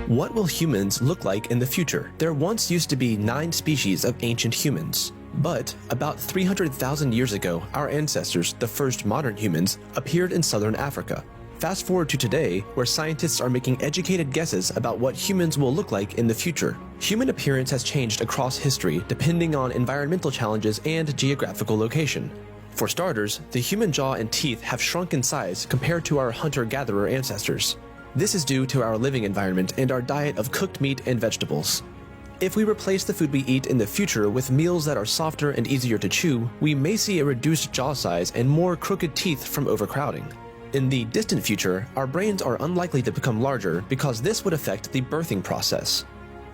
What will humans look like in the future? There once used to be 9 species of ancient humans. But about 300,000 years ago, our ancestors, the first modern humans, appeared in southern Africa. Fast forward to today, where scientists are making educated guesses about what humans will look like in the future. Human appearance has changed across history depending on environmental challenges and geographical location. For starters, the human jaw and teeth have shrunk in size compared to our hunter-gatherer ancestors. This is due to our living environment and our diet of cooked meat and vegetables. If we replace the food we eat in the future with meals that are softer and easier to chew, we may see a reduced jaw size and more crooked teeth from overcrowding. In the distant future, our brains are unlikely to become larger because this would affect the birthing process.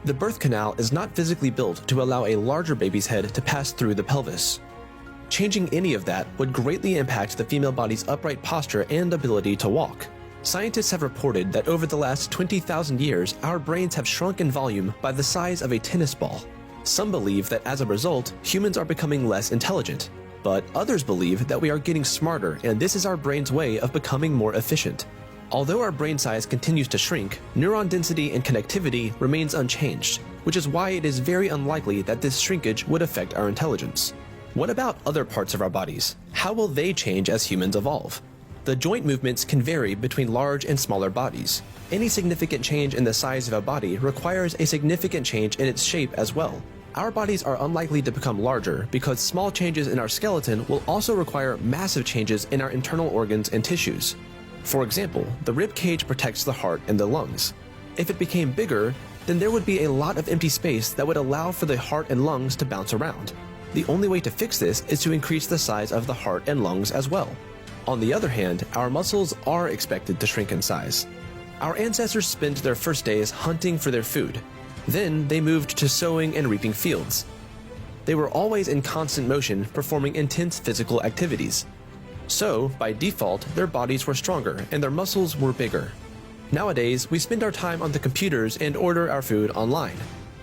The birth canal is not physically built to allow a larger baby's head to pass through the pelvis. Changing any of that would greatly impact the female body's upright posture and ability to walk. Scientists have reported that over the last 20,000 years, our brains have shrunk in volume by the size of a tennis ball. Some believe that as a result, humans are becoming less intelligent, but others believe that we are getting smarter and this is our brain's way of becoming more efficient. Although our brain size continues to shrink, neuron density and connectivity remains unchanged, which is why it is very unlikely that this shrinkage would affect our intelligence. What about other parts of our bodies? How will they change as humans evolve? The joint movements can vary between large and smaller bodies. Any significant change in the size of a body requires a significant change in its shape as well. Our bodies are unlikely to become larger because small changes in our skeleton will also require massive changes in our internal organs and tissues. For example, the rib cage protects the heart and the lungs. If it became bigger, then there would be a lot of empty space that would allow for the heart and lungs to bounce around. The only way to fix this is to increase the size of the heart and lungs as well. On the other hand, our muscles are expected to shrink in size. Our ancestors spent their first days hunting for their food. Then they moved to sowing and reaping fields. They were always in constant motion, performing intense physical activities. So, by default, their bodies were stronger and their muscles were bigger. Nowadays, we spend our time on the computers and order our food online.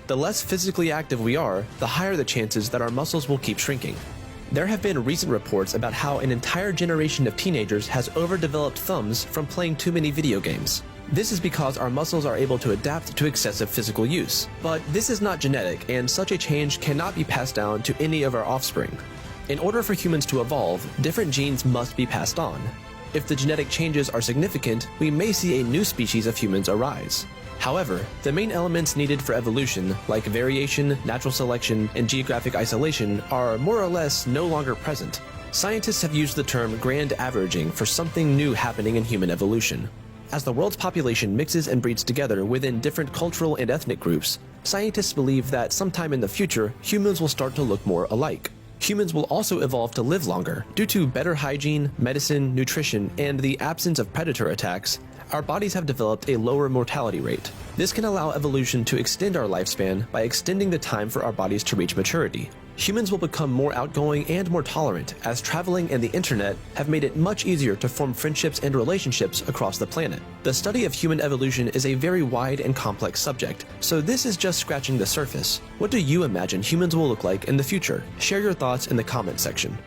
The less physically active we are, the higher the chances that our muscles will keep shrinking. There have been recent reports about how an entire generation of teenagers has overdeveloped thumbs from playing too many video games. This is because our muscles are able to adapt to excessive physical use. But this is not genetic, and such a change cannot be passed down to any of our offspring. In order for humans to evolve, different genes must be passed on. If the genetic changes are significant, we may see a new species of humans arise. However, the main elements needed for evolution, like variation, natural selection, and geographic isolation, are more or less no longer present. Scientists have used the term grand averaging for something new happening in human evolution. As the world's population mixes and breeds together within different cultural and ethnic groups, scientists believe that sometime in the future, humans will start to look more alike. Humans will also evolve to live longer. Due to better hygiene, medicine, nutrition, and the absence of predator attacks, our bodies have developed a lower mortality rate. This can allow evolution to extend our lifespan by extending the time for our bodies to reach maturity. Humans will become more outgoing and more tolerant, as traveling and the internet have made it much easier to form friendships and relationships across the planet. The study of human evolution is a very wide and complex subject, so this is just scratching the surface. What do you imagine humans will look like in the future? Share your thoughts in the comment section.